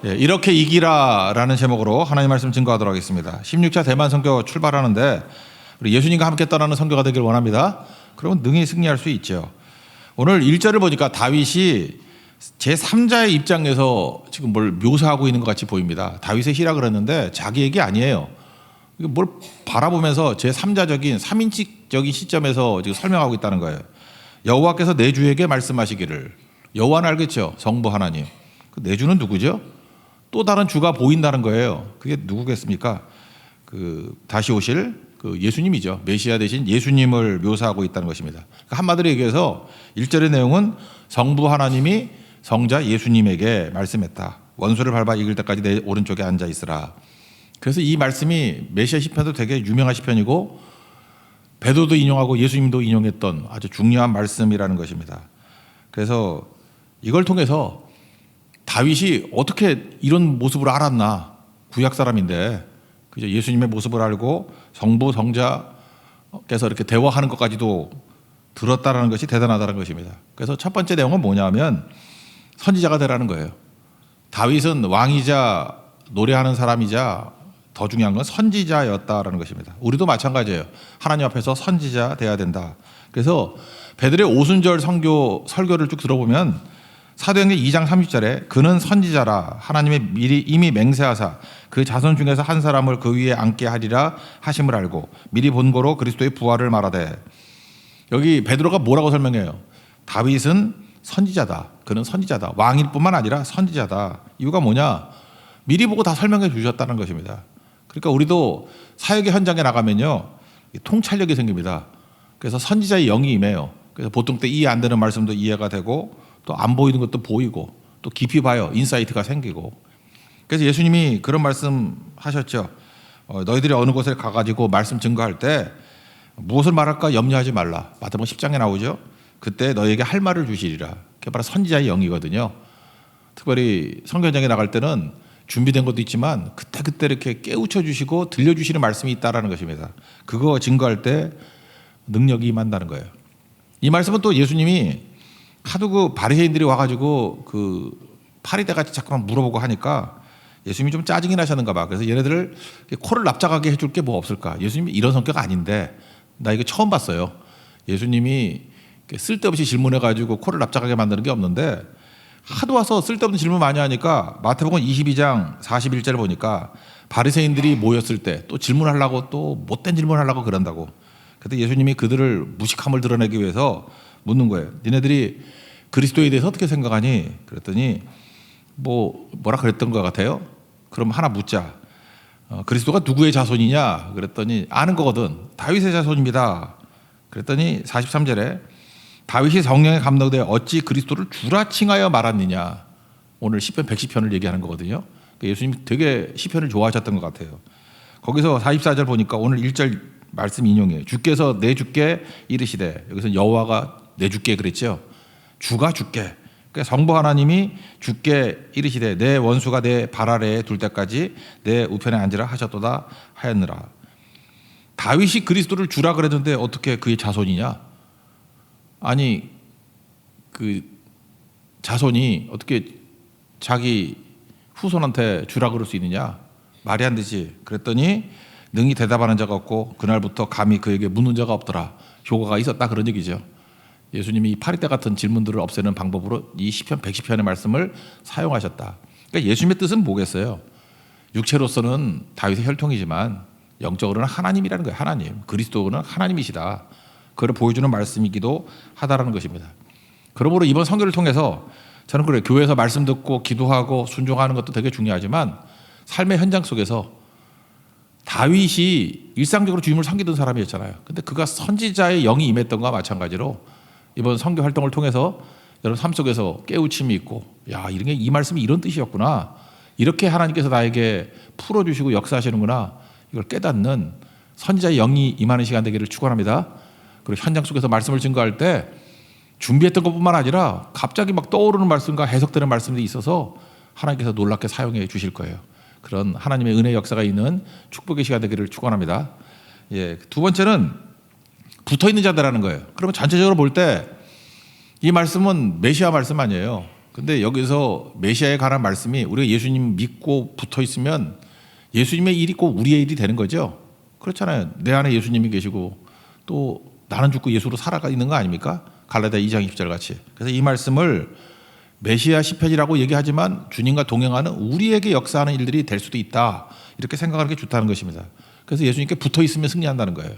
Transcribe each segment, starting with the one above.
예, 이렇게 이기라라는 제목으로 하나님 말씀 증거하도록 하겠습니다. 16차 대만 선교 출발하는데 우리 예수님과 함께 떠나는 선교가 되길 원합니다. 그러면 능히 승리할 수 있죠. 오늘 1절을 보니까 다윗이 제3자의 입장에서 지금 뭘 묘사하고 있는 것 같이 보입니다. 다윗의 시라 그랬는데 자기 얘기 아니에요. 이거 뭘 바라보면서 제3자적인 3인칭적인 시점에서 지금 설명하고 있다는 거예요. 여호와께서 내 주에게 말씀하시기를. 여호와는 알겠죠. 성부 하나님. 내 주는 누구죠? 또 다른 주가 보인다는 거예요. 그게 누구겠습니까? 다시 오실 예수님이죠. 메시아 대신 예수님을 묘사하고 있다는 것입니다. 한마디로 얘기해서 1절의 내용은 성부 하나님이 성자 예수님에게 말씀했다. 원수를 밟아 이길 때까지 내 오른쪽에 앉아 있으라. 그래서 이 말씀이 메시아 시편도 되게 유명한 시편이고 베드로도 인용하고 예수님도 인용했던 아주 중요한 말씀이라는 것입니다. 그래서 이걸 통해서 다윗이 어떻게 이런 모습을 알았나? 구약 사람인데 그죠? 예수님의 모습을 알고 성부 성자께서 이렇게 대화하는 것까지도 들었다라는 것이 대단하다는 것입니다. 그래서 첫 번째 내용은 뭐냐면 선지자가 되라는 거예요. 다윗은 왕이자 노래하는 사람이자 더 중요한 건 선지자였다라는 것입니다. 우리도 마찬가지예요. 하나님 앞에서 선지자 돼야 된다. 그래서 베드로의 오순절 설교를 쭉 들어보면 사도행전 2장 30절에 그는 선지자라 하나님의 미리 이미 맹세하사 그 자손 중에서 한 사람을 그 위에 앉게 하리라 하심을 알고 미리 본고로 그리스도의 부활을 말하되. 여기 베드로가 뭐라고 설명해요? 다윗은 선지자다. 그는 선지자다. 왕일 뿐만 아니라 선지자다. 이유가 뭐냐? 미리 보고 다 설명해 주셨다는 것입니다. 그러니까 우리도 사역의 현장에 나가면요 통찰력이 생깁니다. 그래서 선지자의 영이 임해요. 그래서 보통 때 이해 안 되는 말씀도 이해가 되고 또 안 보이는 것도 보이고 또 깊이 봐요. 인사이트가 생기고. 그래서 예수님이 그런 말씀 하셨죠. 너희들이 어느 곳에 가가지고 말씀 증거할 때 무엇을 말할까 염려하지 말라. 마태복음 10장에 나오죠. 그때 너희에게 할 말을 주시리라. 그게 바로 선지자의 영이거든요. 특별히 성경장에 나갈 때는 준비된 것도 있지만 그때 이렇게 깨우쳐 주시고 들려주시는 말씀이 있다라는 것입니다. 그거 증거할 때 능력이 임한다는 거예요. 이 말씀은 또 예수님이 하도 바리새인들이 와가지고 파리대 같이 자꾸만 물어보고 하니까 예수님이 좀 짜증이 나셨는가 봐. 그래서 얘네들을 코를 납작하게 해줄 게 뭐 없을까? 예수님이 이런 성격 아닌데 나 이거 처음 봤어요. 예수님이 쓸데없이 질문해가지고 코를 납작하게 만드는 게 없는데 하도 와서 쓸데없는 질문 많이 하니까 마태복음 22장 41절 보니까 바리새인들이 모였을 때 또 질문하려고 또 못된 질문하려고 그런다고. 그때 예수님이 그들을 무식함을 드러내기 위해서 묻는 거예요. 니네들이 그리스도에 대해서 어떻게 생각하니? 그랬더니 뭐라 그랬던 것 같아요. 그럼 하나 묻자. 그리스도가 누구의 자손이냐? 그랬더니 아는 거거든. 다윗의 자손입니다. 그랬더니 43절에 다윗이 성령에 감동돼 어찌 그리스도를 주라 칭하여 말았느냐. 오늘 시편 110편을 얘기하는 거거든요. 예수님이 되게 시편을 좋아하셨던 것 같아요. 거기서 44절 보니까 오늘 1절 말씀 인용이에요. 주께서 내 주께 이르시되. 여기서 여호와가 내 주께 그랬죠. 주가 주께. 그러니까 성부 하나님이 주께 이르시되 내 원수가 내 발 아래에 둘 때까지 내 우편에 앉으라 하셨도다 하였느라. 다윗이 그리스도를 주라 그랬는데 어떻게 그의 자손이냐? 아니 자손이 어떻게 자기 후손한테 주라 그럴 수 있느냐? 말이 안 되지. 그랬더니 능히 대답하는 자가 없고 그날부터 감히 그에게 묻는 자가 없더라. 효과가 있었다 그런 얘기죠. 예수님이 이 파리떼 같은 질문들을 없애는 방법으로 이 시편 110편의 말씀을 사용하셨다. 그러니까 예수님의 뜻은 뭐겠어요? 육체로서는 다윗의 혈통이지만 영적으로는 하나님이라는 거예요. 하나님. 그리스도는 하나님이시다. 그걸 보여주는 말씀이기도 하다라는 것입니다. 그러므로 이번 선교를 통해서 저는 그래요. 교회에서 말씀 듣고 기도하고 순종하는 것도 되게 중요하지만 삶의 현장 속에서 다윗이 일상적으로 주님을 섬기던 사람이었잖아요. 근데 그가 선지자의 영이 임했던 것과 마찬가지로 이번 선교 활동을 통해서 여러분 삶 속에서 깨우침이 있고 야 이런 게 이 말씀이 이런 뜻이었구나. 이렇게 하나님께서 나에게 풀어주시고 역사하시는구나. 이걸 깨닫는 선지자의 영이 임하는 시간 되기를 축원합니다. 그리고 현장 속에서 말씀을 증거할 때 준비했던 것뿐만 아니라 갑자기 막 떠오르는 말씀과 해석되는 말씀들이 있어서 하나님께서 놀랍게 사용해 주실 거예요. 그런 하나님의 은혜 역사가 있는 축복의 시간 되기를 축원합니다. 예, 두 번째는 붙어있는 자들라는 거예요. 그러면 전체적으로 볼 때 이 말씀은 메시아 말씀 아니에요. 근데 여기서 메시아에 관한 말씀이 우리가 예수님 믿고 붙어 있으면 예수님의 일이 꼭 우리의 일이 되는 거죠. 그렇잖아요. 내 안에 예수님이 계시고 또 나는 죽고 예수로 살아가 있는 거 아닙니까? 갈라디아 2장 20절 같이. 그래서 이 말씀을 메시아 시편이라고 얘기하지만 주님과 동행하는 우리에게 역사하는 일들이 될 수도 있다. 이렇게 생각하는 게 좋다는 것입니다. 그래서 예수님께 붙어 있으면 승리한다는 거예요.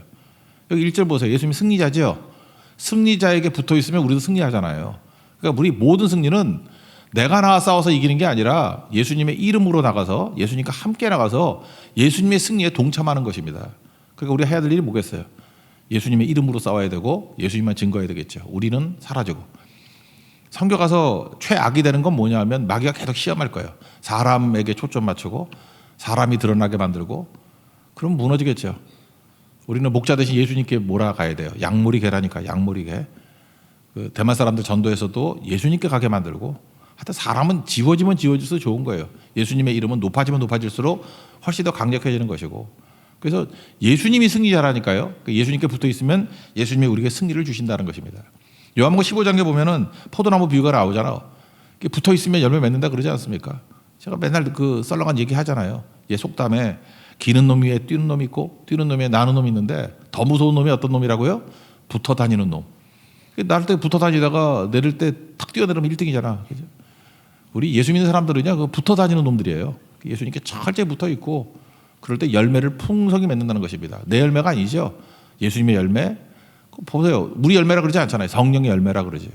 여기 1절 보세요. 예수님이 승리자죠. 승리자에게 붙어 있으면 우리도 승리하잖아요. 그러니까 우리 모든 승리는 내가 나가 싸워서 이기는 게 아니라 예수님의 이름으로 나가서 예수님과 함께 나가서 예수님의 승리에 동참하는 것입니다. 그러니까 우리가 해야 될 일이 뭐겠어요? 예수님의 이름으로 싸워야 되고 예수님만 증거해야 되겠죠. 우리는 사라지고. 성경 가서 최악이 되는 건 뭐냐 하면 마귀가 계속 시험할 거예요. 사람에게 초점 맞추고 사람이 드러나게 만들고 그럼 무너지겠죠. 우리는 목자 대신 예수님께 몰아가야 돼요. 양모리 개라니까 양모리 개. 그 대만 사람들 전도에서도 예수님께 가게 만들고 하여튼 사람은 지워지면 지워질수록 좋은 거예요. 예수님의 이름은 높아지면 높아질수록 훨씬 더 강력해지는 것이고 그래서 예수님이 승리자라니까요. 예수님께 붙어 있으면 예수님이 우리에게 승리를 주신다는 것입니다. 요한복음 15장에 보면은 포도나무 비유가 나오잖아요. 붙어 있으면 열매 맺는다 그러지 않습니까? 제가 맨날 그 썰렁한 얘기 하잖아요. 속담에 기는 놈 위에 뛰는 놈이 있고 뛰는 놈 위에 나는 놈이 있는데 더 무서운 놈이 어떤 놈이라고요? 붙어 다니는 놈. 나를 때 붙어 다니다가 내릴 때 탁 뛰어내리면 1등이잖아. 그죠? 우리 예수 믿는 사람들은요, 그 붙어 다니는 놈들이에요. 예수님께 철저히 붙어 있고 그럴 때 열매를 풍성히 맺는다는 것입니다. 내 열매가 아니죠. 예수님의 열매. 보세요. 우리 열매라 그러지 않잖아요. 성령의 열매라 그러지.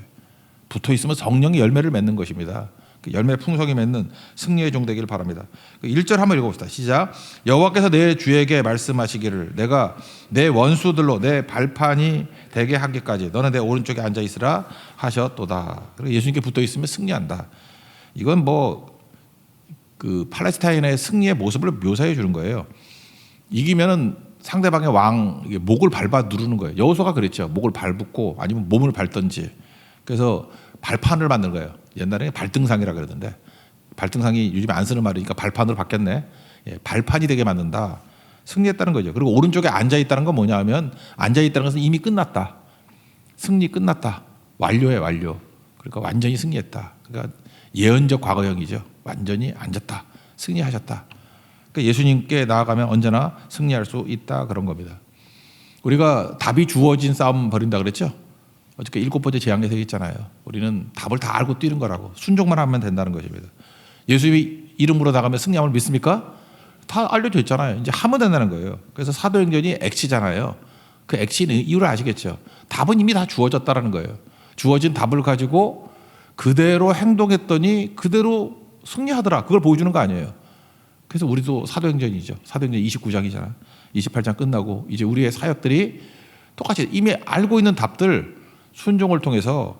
붙어 있으면 성령의 열매를 맺는 것입니다. 열매 풍성히 맺는 승리의 종 되기를 바랍니다. 1절 한번 읽어봅시다. 시작. 여호와께서 내 주에게 말씀하시기를 내가 내 원수들로 내 발판이 되게 하기까지 너는 내 오른쪽에 앉아 있으라 하셨도다. 예수님께 붙어 있으면 승리한다. 이건 그 팔레스타인의 승리의 모습을 묘사해 주는 거예요. 이기면은 상대방의 왕 목을 밟아 누르는 거예요. 여호수아가 그랬죠. 목을 밟고 아니면 몸을 밟든지. 그래서 발판을 만든 거예요. 옛날에 발등상이라 그러던데 발등상이 요즘에 안 쓰는 말이니까 발판으로 바뀌었네. 발판이 되게 만든다. 승리했다는 거죠. 그리고 오른쪽에 앉아 있다는 건 뭐냐 하면 앉아 있다는 것은 이미 끝났다. 승리 끝났다. 완료해 완료. 그러니까 완전히 승리했다. 그러니까 예언적 과거형이죠. 완전히 앉았다. 승리하셨다. 그러니까 예수님께 나아가면 언제나 승리할 수 있다 그런 겁니다. 우리가 답이 주어진 싸움 벌인다 그랬죠. 어저께 7번째 재앙에서 있잖아요. 우리는 답을 다 알고 뛰는 거라고. 순종만 하면 된다는 것입니다. 예수의 이름으로 나가면 승리함을 믿습니까? 다 알려져 있잖아요. 이제 하면 된다는 거예요. 그래서 사도행전이 액치잖아요. 그 액치는 이유를 아시겠죠. 답은 이미 다 주어졌다는 거예요. 주어진 답을 가지고 그대로 행동했더니 그대로 승리하더라. 그걸 보여주는 거 아니에요. 그래서 우리도 사도행전이죠. 사도행전 29장이잖아. 28장 끝나고 이제 우리의 사역들이 똑같이 이미 알고 있는 답들 순종을 통해서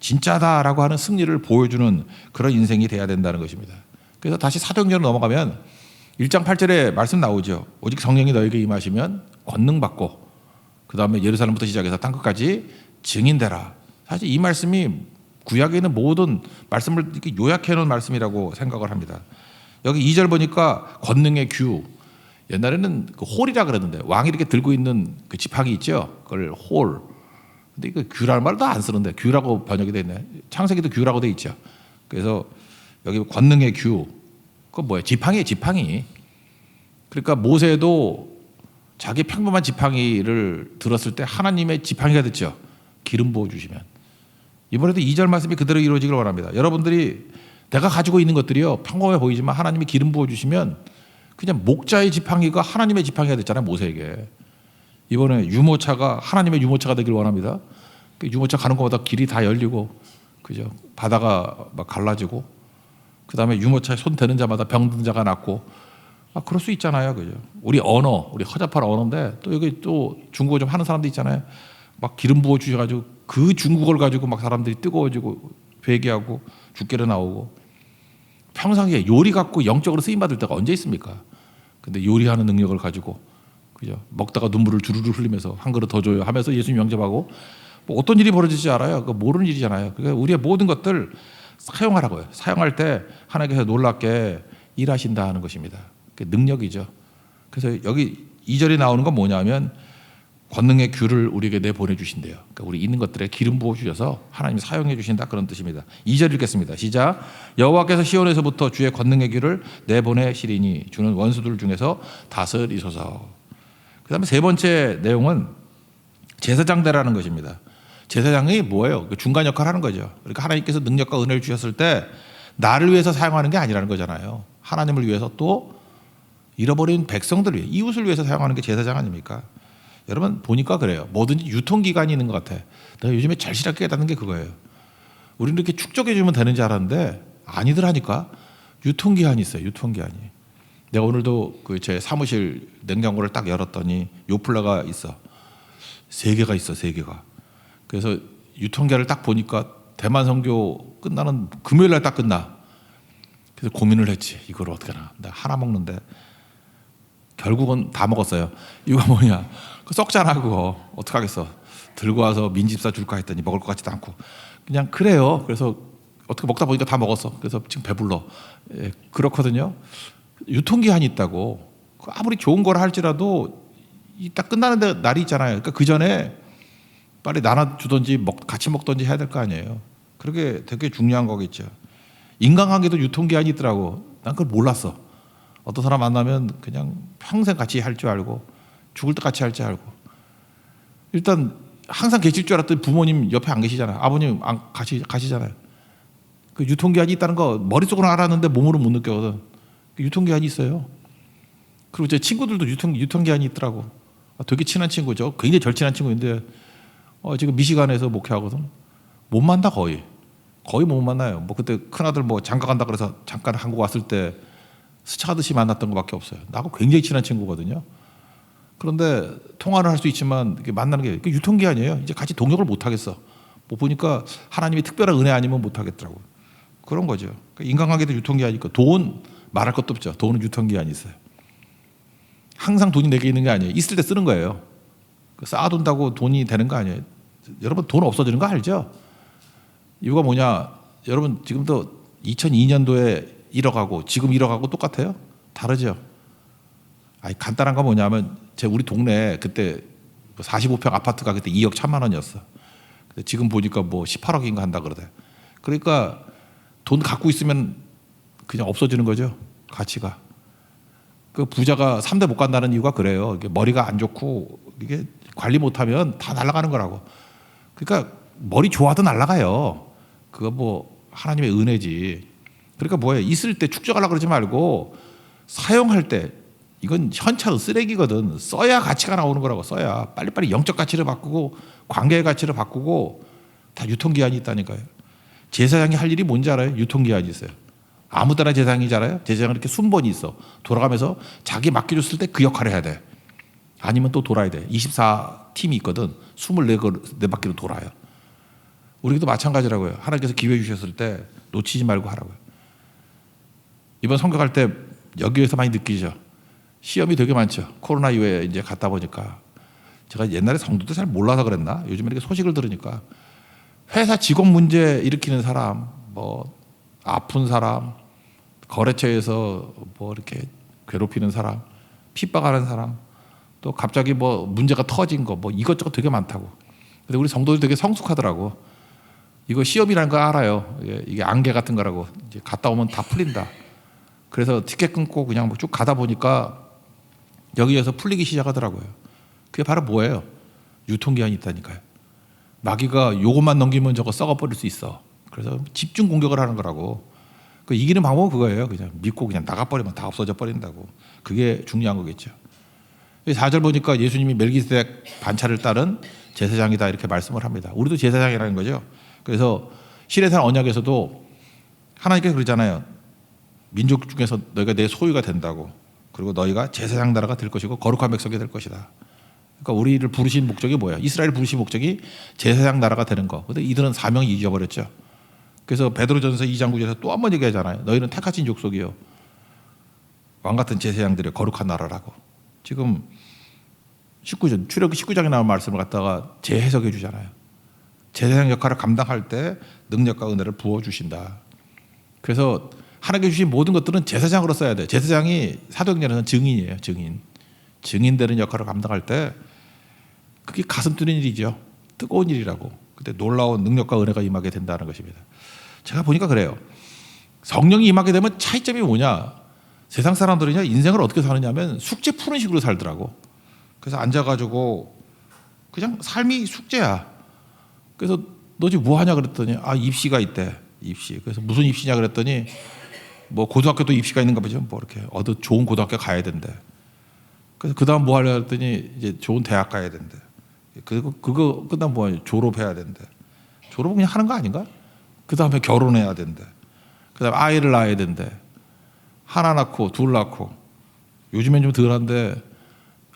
진짜다라고 하는 승리를 보여주는 그런 인생이 돼야 된다는 것입니다. 그래서 다시 사도행전으로 넘어가면 1장 8절에 말씀 나오죠. 오직 성령이 너에게 임하시면 권능 받고 그 다음에 예루살렘부터 시작해서 땅끝까지 증인되라. 사실 이 말씀이 구약에 있는 모든 말씀을 이렇게 요약해 놓은 말씀이라고 생각을 합니다. 여기 2절 보니까 권능의 규. 옛날에는 그 홀이라 그러는데 왕이 이렇게 들고 있는 그 지팡이 있죠. 그걸 홀. 근데 이거 규라는 말도 안 쓰는데 규라고 번역이 돼 있네. 창세기도 규라고 돼 있죠. 그래서 여기 권능의 규. 그건 뭐예요? 지팡이에요, 지팡이. 그러니까 모세도 자기 평범한 지팡이를 들었을 때 하나님의 지팡이가 됐죠. 기름 부어 주시면. 이번에도 2절 말씀이 그대로 이루어지길 원합니다. 여러분들이 내가 가지고 있는 것들이요 평범해 보이지만 하나님이 기름 부어 주시면 그냥 목자의 지팡이가 하나님의 지팡이가 됐잖아요. 모세에게. 이번에 유모차가 하나님의 유모차가 되길 원합니다. 유모차 가는 것보다 길이 다 열리고, 그죠? 바다가 막 갈라지고, 그 다음에 유모차에 손 대는 자마다 병든 자가 낫고, 그럴 수 있잖아요, 그죠? 우리 언어, 우리 허접한 언어인데 또 여기 또 중국어 좀 하는 사람도 있잖아요. 막 기름 부어 주셔가지고 그 중국어를 가지고 막 사람들이 뜨거워지고 회개하고 죽게로 나오고. 평상시에 요리 갖고 영적으로 쓰임 받을 때가 언제 있습니까? 근데 요리하는 능력을 가지고, 그죠? 먹다가 눈물을 주르르 흘리면서 한 그릇 더 줘요 하면서 예수님 영접하고 뭐 어떤 일이 벌어질지 알아요? 그거 모르는 일이잖아요. 그러니까 우리의 모든 것들 사용하라고요. 사용할 때 하나님께서 놀랍게 일하신다 하는 것입니다. 그게 능력이죠. 그래서 여기 2절에 나오는 건 뭐냐면 권능의 귤을 우리에게 내보내 주신대요. 그러니까 우리 있는 것들에 기름 부어 주셔서 하나님이 사용해 주신다 그런 뜻입니다. 2절 읽겠습니다. 시작. 여호와께서 시온에서부터 주의 권능의 귤을 내보내시리니 주는 원수들 중에서 다스리소서. 그다음에 세 번째 내용은 제사장대라는 것입니다. 제사장이 뭐예요? 중간 역할을 하는 거죠. 그러니까 하나님께서 능력과 은혜를 주셨을 때 나를 위해서 사용하는 게 아니라는 거잖아요. 하나님을 위해서 또 잃어버린 백성들을 위해, 이웃을 위해서 사용하는 게 제사장 아닙니까? 여러분 보니까 그래요. 뭐든지 유통기간이 있는 것 같아. 내가 요즘에 절실하게 깨닫는 게 그거예요. 우리는 이렇게 축적해주면 되는 줄 알았는데 아니들 하니까 유통기한이 있어요. 유통기한이. 내가 오늘도 그 제 사무실 냉장고를 딱 열었더니 요플라가 있어. 3개가 있어. 3개가. 그래서 유통기한을 딱 보니까 대만 선교 끝나는 금요일 날 딱 끝나. 그래서 고민을 했지. 이걸 어떻게 하나. 내가 하나 먹는데 결국은 다 먹었어요. 이거 뭐냐. 썩잖아 그거. 어떡하겠어. 들고 와서 민집사 줄까 했더니 먹을 것 같지도 않고. 그냥 그래요. 그래서 어떻게 먹다 보니까 다 먹었어. 그래서 지금 배불러. 예, 그렇거든요. 유통기한이 있다고. 아무리 좋은 걸 할지라도 딱 끝나는 날이 있잖아요. 그러니까 그 전에 빨리 나눠주든지 같이 먹든지 해야 될 거 아니에요. 그게 되게 중요한 거겠죠. 인간관계도 유통기한이 있더라고. 난 그걸 몰랐어. 어떤 사람 만나면 그냥 평생 같이 할 줄 알고 죽을 때 같이 할 줄 알고. 일단 항상 계실 줄 알았더니 부모님 옆에 안 계시잖아요. 아버님 가시잖아요. 그 유통기한이 있다는 거 머릿속으로 알았는데 몸으로 못 느껴거든. 유통기한이 있어요. 그리고 제 친구들도 유통기한이 있더라고. 되게 친한 친구죠. 굉장히 절친한 친구인데 지금 미시간에서 목회하거든. 못 만나 거의 못 만나요. 뭐 그때 큰아들 뭐 장가 간다 그래서 잠깐 한국 왔을 때 스쳐가듯이 만났던 것밖에 없어요. 나하고 굉장히 친한 친구거든요. 그런데 통화를 할 수 있지만 이렇게 만나는 게 유통기한이에요. 이제 같이 동역을 못 하겠어. 뭐 보니까 하나님이 특별한 은혜 아니면 못 하겠더라고. 그런 거죠. 그러니까 인간관계도 유통기한이 있고 돈 말할 것도 없죠. 돈은 유통기한이 있어요. 항상 돈이 내게 있는 게 아니에요. 있을 때 쓰는 거예요. 쌓아둔다고 돈이 되는 거 아니에요. 여러분 돈 없어지는 거 알죠? 이유가 뭐냐? 여러분 지금도 2002년도에 1억하고 지금 1억하고 똑같아요? 다르죠? 아니 간단한 거 뭐냐면 우리 동네에 그때 45평 아파트가 그때 2억 1천만 원이었어. 근데 지금 보니까 뭐 18억인가 한다 그러대. 그러니까 돈 갖고 있으면 그냥 없어지는 거죠. 가치가. 그 부자가 3대 못 간다는 이유가 그래요. 이게 머리가 안 좋고 이게 관리 못하면 다 날아가는 거라고. 그러니까 머리 좋아도 날아가요. 그거 뭐 하나님의 은혜지. 그러니까 뭐예요? 있을 때 축적하려고 그러지 말고 사용할 때 이건 현찰은 쓰레기거든. 써야 가치가 나오는 거라고. 써야 빨리빨리 영적 가치를 바꾸고 관계의 가치를 바꾸고 다 유통기한이 있다니까요. 제사장이 할 일이 뭔지 알아요? 유통기한이 있어요. 아무 때나 제사장이잖아요. 제사장은 이렇게 순번이 있어. 돌아가면서 자기 맡겨줬을 때 그 역할을 해야 돼. 아니면 또 돌아야 돼. 24팀이 있거든. 24바퀴로 돌아요. 우리도 마찬가지라고요. 하나님께서 기회 주셨을 때 놓치지 말고 하라고요. 이번 선교 갈 때 여기에서 많이 느끼죠. 시험이 되게 많죠. 코로나 이후에 이제 갔다 보니까 제가 옛날에 성도도 잘 몰라서 그랬나? 요즘에 이렇게 소식을 들으니까 회사 직원 문제 일으키는 사람, 뭐 아픈 사람, 거래처에서 뭐 이렇게 괴롭히는 사람, 핍박하는 사람, 또 갑자기 뭐 문제가 터진 거, 뭐 이것저것 되게 많다고. 근데 우리 성도들 되게 성숙하더라고. 이거 시험이라는 거 알아요. 이게 안개 같은 거라고. 이제 갔다 오면 다 풀린다. 그래서 티켓 끊고 그냥 뭐 쭉 가다 보니까 여기에서 풀리기 시작하더라고요. 그게 바로 뭐예요? 유통기한이 있다니까요. 마귀가 요것만 넘기면 저거 썩어버릴 수 있어. 그래서 집중 공격을 하는 거라고. 그 이기는 방법은 그거예요. 그냥 믿고 그냥 나가버리면 다 없어져 버린다고. 그게 중요한 거겠죠. 4절 보니까 예수님이 멜기세덱 반차를 따른 제사장이다 이렇게 말씀을 합니다. 우리도 제사장이라는 거죠. 그래서 시내산 언약에서도 하나님께서 그러잖아요. 민족 중에서 너희가 내 소유가 된다고. 그리고 너희가 제사장 나라가 될 것이고 거룩한 백성이 될 것이다. 그러니까 우리를 부르신 목적이 뭐야? 이스라엘 부르신 목적이 제사장 나라가 되는 거. 근데 이들은 사명이 잊어버렸죠. 그래서 베드로전서 2장 9절에서 또 한 번 얘기하잖아요. 너희는 택하신 족속이요. 왕 같은 제사장들의 거룩한 나라라고. 지금 19절, 출애굽기 19장에 나온 말씀을 갖다가 재해석해 주잖아요. 제사장 역할을 감당할 때 능력과 은혜를 부어주신다. 그래서 하나님께 주신 모든 것들은 제사장으로 써야 돼. 제사장이 사도행전에서는 증인이에요. 증인. 증인 되는 역할을 감당할 때 그게 가슴 뛰는 일이죠. 뜨거운 일이라고. 그때 놀라운 능력과 은혜가 임하게 된다는 것입니다. 제가 보니까 그래요. 성령이 임하게 되면 차이점이 뭐냐? 세상 사람들은요, 인생을 어떻게 사느냐면 숙제 푸는 식으로 살더라고. 그래서 앉아가지고 그냥 삶이 숙제야. 그래서 너 지금 뭐 하냐 그랬더니 입시가 있대. 입시. 그래서 무슨 입시냐 그랬더니 뭐 고등학교 또 입시가 있는가 보죠. 뭐 이렇게 어디 좋은 고등학교 가야 된대. 그래서 그다음 뭐 하려 했더니 이제 좋은 대학 가야 된대. 그거 끝나면 뭐 하냐? 졸업해야 된대. 졸업은 그냥 하는 거 아닌가? 그다음에 결혼해야 된대. 그다음에 아이를 낳아야 된대. 하나 낳고 둘 낳고. 요즘엔 좀 덜한데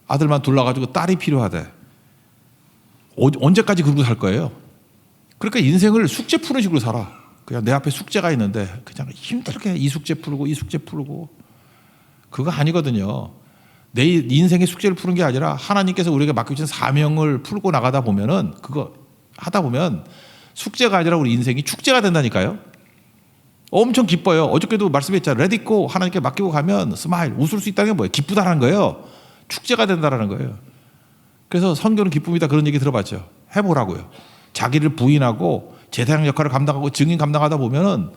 아들만 둘 낳아가지고 딸이 필요하대. 언제까지 그러고 살 거예요? 그러니까 인생을 숙제 푸는 식으로 살아. 그냥 내 앞에 숙제가 있는데 그냥 힘들게 이 숙제 풀고 이 숙제 풀고. 그거 아니거든요. 내 인생의 숙제를 푸는 게 아니라 하나님께서 우리에게 맡겨주신 사명을 풀고 나가다 보면은 그거 하다 보면 숙제가 아니라 우리 인생이 축제가 된다니까요. 엄청 기뻐요. 어저께도 말씀했잖아요. Let it go. 하나님께 맡기고 가면 스마일, 웃을 수 있다는 게 뭐예요? 기쁘다는 거예요. 축제가 된다는 거예요. 그래서 선교는 기쁨이다 그런 얘기 들어봤죠. 해보라고요. 자기를 부인하고 제사장 역할을 감당하고 증인 감당하다 보면은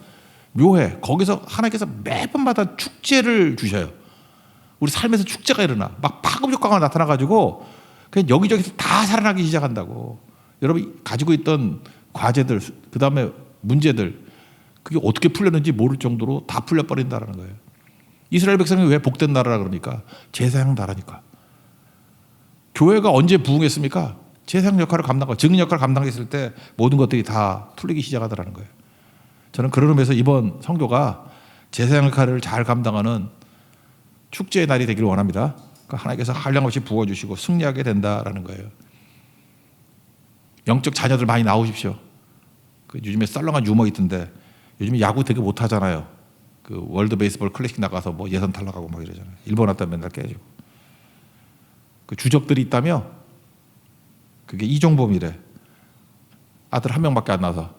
묘해. 거기서 하나님께서 매번마다 축제를 주셔요. 우리 삶에서 축제가 일어나. 막 파급 효과가 나타나가지고 그냥 여기저기서 다 살아나기 시작한다고. 여러분 가지고 있던 과제들, 그 다음에 문제들, 그게 어떻게 풀렸는지 모를 정도로 다 풀려버린다는 거예요. 이스라엘 백성이 왜 복된 나라라 그러니까 제사장 나라니까. 교회가 언제 부흥했습니까? 제사장 역할을 감당하고 증인 역할을 감당했을 때 모든 것들이 다 풀리기 시작하더라는 거예요. 저는 그런 의미에서 이번 선교가 제사장 역할을 잘 감당하는 축제의 날이 되기를 원합니다. 그러니까 하나님께서 한량없이 부어주시고 승리하게 된다라는 거예요. 영적 자녀들 많이 나오십시오. 요즘에 썰렁한 유머 있던데 요즘에 야구 되게 못하잖아요. 그 월드 베이스볼 클래식 나가서 뭐 예선 탈락하고 막 이러잖아요. 일본 왔다 맨날 깨지고. 그 주적들이 있다며 그게 이종범이래. 아들 한 명밖에 안 나서.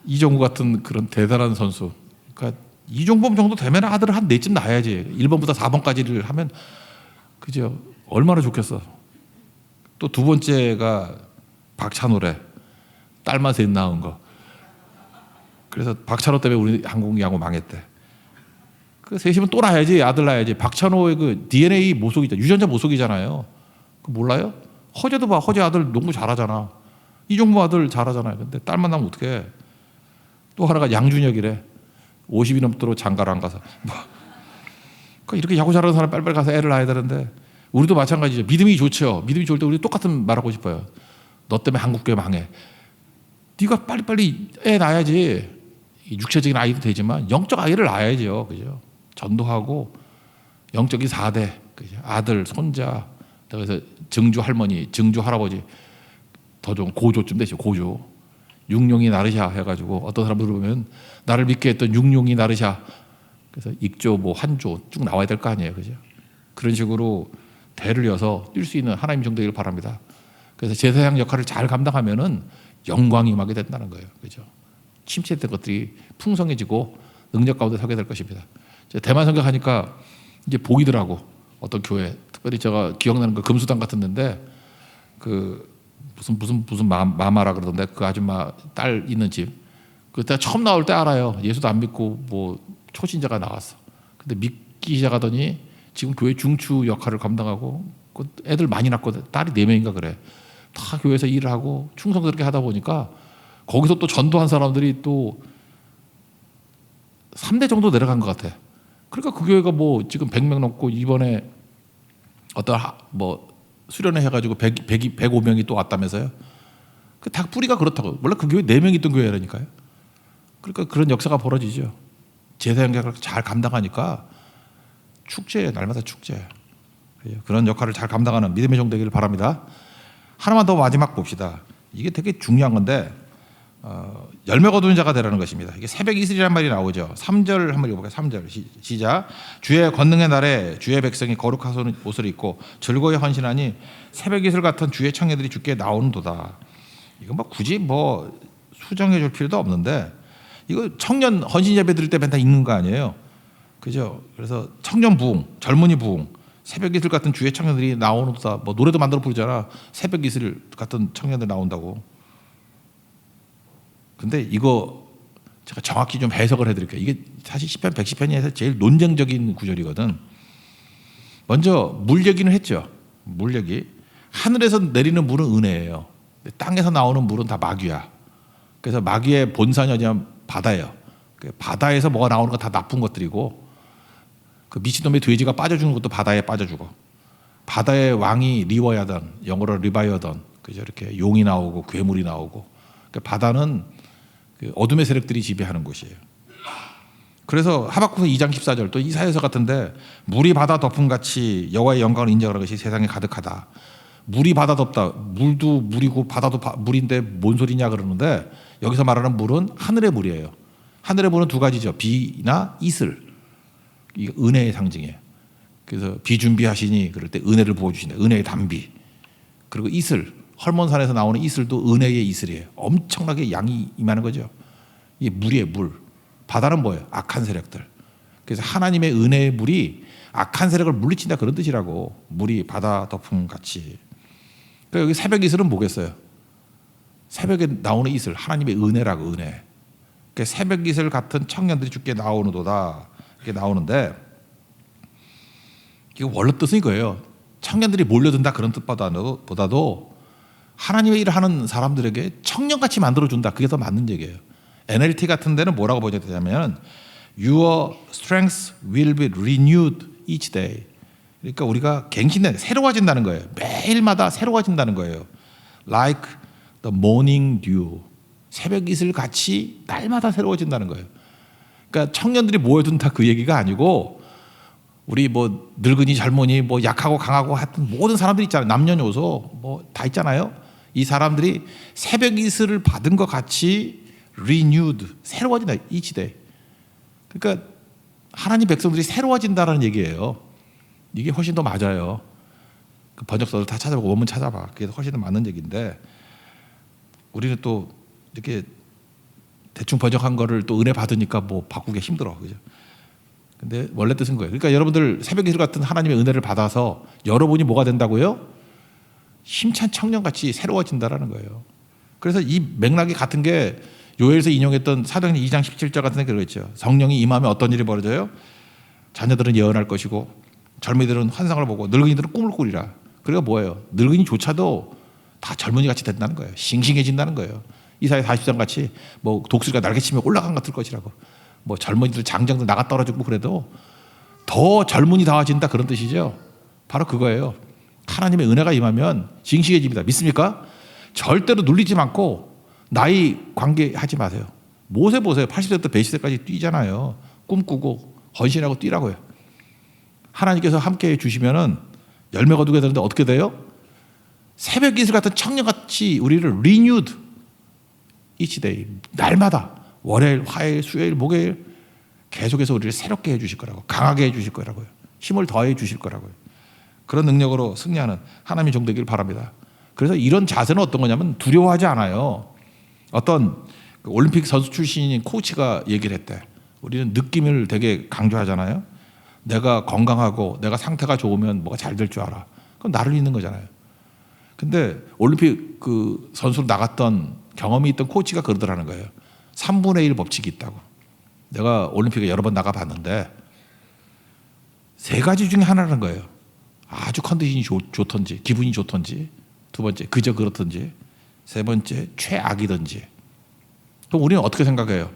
이종우 같은 그런 대단한 선수. 그러니까 이종범 정도 되면 아들을 한 4쯤 낳아야지. 1번부터 4번까지를 하면 그죠. 얼마나 좋겠어. 또 두 번째가 박찬호래. 딸만 셋 낳은 거. 그래서 박찬호 때문에 우리 한국 야구 망했대. 그 셋이면 또 낳아야지. 아들 낳아야지. 박찬호의 그 DNA 모속이잖아. 유전자 모속이잖아요. 그 몰라요? 허재도 봐. 허재 아들 농구 잘하잖아. 이종범 아들 잘하잖아요. 근데 딸만 낳으면 어떡해. 또 하나가 양준혁이래. 50이 넘도록 장가를 안 가서. 그러니까 이렇게 야구 잘하는 사람 빨리빨리 가서 애를 낳아야 되는데 우리도 마찬가지죠. 믿음이 좋죠. 믿음이 좋을 때 우리 똑같은 말하고 싶어요. 너 때문에 한국교회 망해. 네가 빨리빨리 애 낳아야지. 육체적인 아이도 되지만 영적 아이를 낳아야죠. 그죠? 전도하고 영적인 4대. 그죠? 아들, 손자, 그래서 증주 할머니, 증주 할아버지 더 좀 고조쯤 되죠. 고조. 육룡이 나르샤 해가지고 어떤 사람들 보면 나를 믿게 했던 육룡이 나르샤. 그래서 익조, 뭐 한조 쭉 나와야 될 거 아니에요. 그죠? 그런 식으로 대를 이어서 뛸 수 있는 하나님 정도이길 바랍니다. 그래서 제사장 역할을 잘 감당하면은 영광이 임하게 된다는 거예요. 그죠? 침체했던 것들이 풍성해지고 능력 가운데 서게 될 것입니다. 대만 선교하니까 이제 보이더라고. 어떤 교회, 특별히 제가 기억나는 거 금수당 같은 데인데 그 무슨 마마라 그러던데 그 아줌마 딸 있는 집. 그때 처음 나올 때 알아요. 예수도 안 믿고 뭐 초신자가 나왔어. 근데 믿기 시작하더니 지금 교회 중추 역할을 감당하고 그 애들 많이 낳거든. 딸이 4명인가 그래. 다 교회에서 일을 하고 충성스럽게 하다 보니까 거기서 또 전도한 사람들이 또 3대 정도 내려간 것 같아. 그러니까 그 교회가 뭐 지금 100명 넘고 이번에 어떤 뭐 수련회 해가지고 105명이 또 왔다면서요. 그 다 뿌리가 그렇다고. 원래 그 교회 4명 있던 교회라니까요. 그러니까 그런 역사가 벌어지죠. 제사장을 잘 감당하니까 축제예요. 날마다 축제. 그런 역할을 잘 감당하는 믿음의 종 되기를 바랍니다. 하나만 더 마지막 봅시다. 이게 되게 중요한 건데 열매 거두는 자가 되라는 것입니다. 이게 새벽 이슬이라는 말이 나오죠. 3절 한번 읽어볼까요? 3절 시작. 주의 권능의 날에 주의 백성이 거룩한 옷을 입고 즐거이 헌신하니 새벽 이슬 같은 주의 청년들이 주께 나오는도다. 이거 뭐 굳이 뭐 수정해 줄 필요도 없는데 이거 청년 헌신 예배 드릴 때 맨날 읽는 거 아니에요. 그죠? 그래서 청년 부흥, 젊은이 부흥, 새벽 이슬 같은 주의 청년들이 나오는다. 뭐 노래도 만들어 부르잖아. 새벽 이슬 같은 청년들 나온다고. 근데 이거 제가 정확히 좀 해석을 해드릴게요. 이게 사실 시편 110편에서 제일 논쟁적인 구절이거든. 먼저 물 얘기는 했죠. 물 얘기. 하늘에서 내리는 물은 은혜예요. 땅에서 나오는 물은 다 마귀야. 그래서 마귀의 본산이 어디냐면 바다예요. 바다에서 뭐가 나오는 건 다 나쁜 것들이고, 그 미친놈의 돼지가 빠져주는 것도 바다에 빠져주고, 바다의 왕이 리워야던, 영어로 리바이어던, 그죠? 이렇게 용이 나오고 괴물이 나오고, 그러니까 바다는 그 어둠의 세력들이 지배하는 곳이에요. 그래서 하박국서 2장 14절 또 이사야서 같은데, 물이 바다 덮음같이 여호와의 영광을 인정하는 것이 세상에 가득하다. 물이 바다 덮다. 물도 물이고 바다도 물인데 뭔 소리냐 그러는데, 여기서 말하는 물은 하늘의 물이에요. 하늘의 물은 두 가지죠. 비나 이슬. 이게 은혜의 상징이에요. 그래서 비 준비하시니 그럴 때 은혜를 부어주신다. 은혜의 단비. 그리고 이슬. 헐몬산에서 나오는 이슬도 은혜의 이슬이에요. 엄청나게 양이 임하는 거죠. 이게 물이에요. 물. 바다는 뭐예요? 악한 세력들. 그래서 하나님의 은혜의 물이 악한 세력을 물리친다, 그런 뜻이라고. 물이 바다 덮음 같이. 그러니까 여기 새벽 이슬은 뭐겠어요? 새벽에 나오는 이슬, 하나님의 은혜라고. 은혜. 그러니까 새벽 이슬 같은 청년들이 주께 나오는도다, 이렇게 나오는데, 이거 원래 뜻은 이거예요. 청년들이 몰려든다, 그런 뜻보다도 하나님의 일을 하는 사람들에게 청년같이 만들어준다, 그게 더 맞는 얘기예요. NLT 같은 데는 뭐라고 번역되냐면 Your strength will be renewed each day. 그러니까 우리가 갱신돼, 새로워진다는 거예요. 매일마다 새로워진다는 거예요. Like the morning dew. 새벽 이슬 같이 날마다 새로워진다는 거예요. 그러니까 청년들이 모여든다, 그 얘기가 아니고, 우리 뭐 늙은이 젊은이 뭐 약하고 강하고 하여튼 모든 사람들이 있잖아요. 남녀노소 뭐 다 있잖아요. 이 사람들이 새벽 이슬을 받은 것 같이 renewed, 새로워진다, each day. 그러니까 하나님 백성들이 새로워진다는 얘기예요. 이게 훨씬 더 맞아요. 그 번역서를 다 찾아보고 원문 찾아봐. 그게 훨씬 더 맞는 얘기인데, 우리는 또 이렇게 대충 번역한 거를 또 은혜 받으니까 뭐 바꾸기 힘들어, 그죠? 근데 원래 뜻은 거예요. 그러니까 여러분들 새벽 이슬 같은 하나님의 은혜를 받아서 여러분이 뭐가 된다고요? 힘찬 청년같이 새로워진다라는 거예요. 그래서 이 맥락이 같은 게 요엘에서 인용했던 사도행전 2장 17절 같은 데 그러겠죠. 성령이 임하면 어떤 일이 벌어져요? 자녀들은 예언할 것이고, 젊은이들은 환상을 보고, 늙은이들은 꿈을 꾸리라. 그러니까 뭐예요? 늙은이조차도 다 젊은이같이 된다는 거예요. 싱싱해진다는 거예요. 이사야 40장 같이 뭐 독수리가 날개치며 올라간 것 같을 것이라고. 뭐 젊은이들 장정들 나가 떨어지고 그래도 더 젊은이다워진다, 그런 뜻이죠. 바로 그거예요. 하나님의 은혜가 임하면 싱싱해집니다. 믿습니까? 절대로 눌리지 않고 나이 관계하지 마세요. 모세 보세요. 80세 때 100세까지 뛰잖아요. 꿈꾸고 헌신하고 뛰라고요. 하나님께서 함께해 주시면은 열매 거두게 되는데 어떻게 돼요? 새벽 이슬 같은 청년같이 우리를 renewed each day, 날마다 월요일, 화요일, 수요일, 목요일 계속해서 우리를 새롭게 해주실 거라고, 강하게 해주실 거라고요. 힘을 더해 주실 거라고요. 그런 능력으로 승리하는 하나님의 종 되길 바랍니다. 그래서 이런 자세는 어떤 거냐면 두려워하지 않아요. 어떤 올림픽 선수 출신인 코치가 얘기를 했대. 우리는 느낌을 되게 강조하잖아요. 내가 건강하고 내가 상태가 좋으면 뭐가 잘 될 줄 알아. 그럼 나를 믿는 거잖아요. 근데 올림픽 그 선수로 나갔던 경험이 있던 코치가 그러더라는 거예요. 3분의 1 법칙이 있다고. 내가 올림픽에 여러 번 나가봤는데 세 가지 중에 하나라는 거예요. 아주 컨디션이 좋던지, 기분이 좋던지, 두 번째 그저 그렇던지, 세 번째 최악이던지. 그럼 우리는 어떻게 생각해요?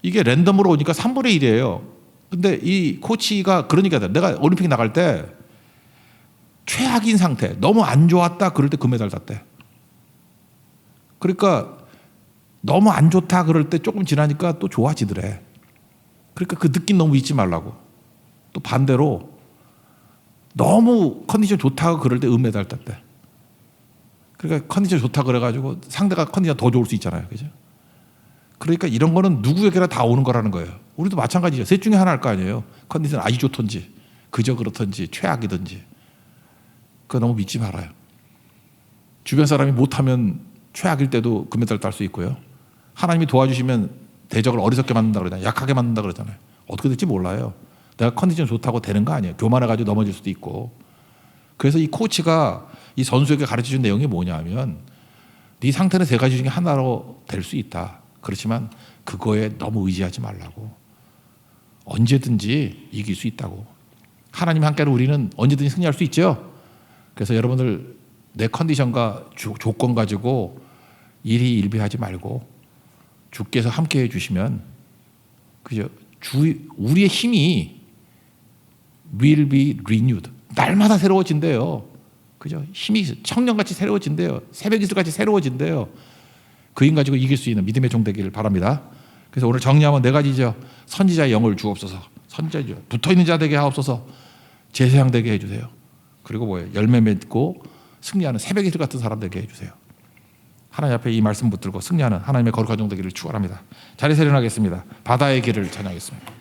이게 랜덤으로 오니까 3분의 1이에요. 근데 이 코치가 그러니까 내가 올림픽 나갈 때 최악인 상태, 너무 안 좋았다 그럴 때 금메달 땄대. 그러니까 너무 안 좋다 그럴 때 조금 지나니까 또 좋아지더래. 그러니까 그 느낌 너무 잊지 말라고. 또 반대로 너무 컨디션 좋다고 그럴 때 은메달 땄대. 그러니까 컨디션 좋다 그래가지고 상대가 컨디션 더 좋을 수 있잖아요, 그죠? 그러니까 이런 거는 누구에게나 다 오는 거라는 거예요. 우리도 마찬가지죠. 셋 중에 하나일 거 아니에요. 컨디션 아주 좋던지, 그저 그렇던지, 최악이던지. 그거 너무 믿지 말아요. 주변 사람이 못하면 최악일 때도 금메달 딸 수 있고요. 하나님이 도와주시면 대적을 어리석게 만든다 그러잖아요. 약하게 만든다 그러잖아요. 어떻게 될지 몰라요. 내가 컨디션 좋다고 되는 거 아니에요. 교만해가지고 넘어질 수도 있고. 그래서 이 코치가 이 선수에게 가르쳐준 내용이 뭐냐면 네 상태는 세 가지 중에 하나로 될 수 있다. 그렇지만 그거에 너무 의지하지 말라고. 언제든지 이길 수 있다고. 하나님 함께로 우리는 언제든지 승리할 수 있죠. 그래서 여러분들 내 컨디션과 조건 가지고 일희일비하지 말고 주께서 함께해 주시면 그죠? 우리의 힘이 will be renewed. 날마다 새로워진대요. 그죠? 힘이 청년같이 새로워진대요. 새벽 이슬같이 새로워진대요. 그 힘 가지고 이길 수 있는 믿음의 종 되기를 바랍니다. 그래서 오늘 정리하면 네 가지죠. 선지자의 영을 주옵소서. 선지자죠. 붙어있는 자 되게 하옵소서. 제사장 되게 해주세요. 그리고 뭐예요? 열매 맺고 승리하는 새벽 이슬 같은 사람 되게 해주세요. 하나님 앞에 이 말씀 붙들고 승리하는 하나님의 거룩한 종 되기를 축원합니다. 자리에서 일어나겠습니다. 바다의 길을 찬양하겠습니다.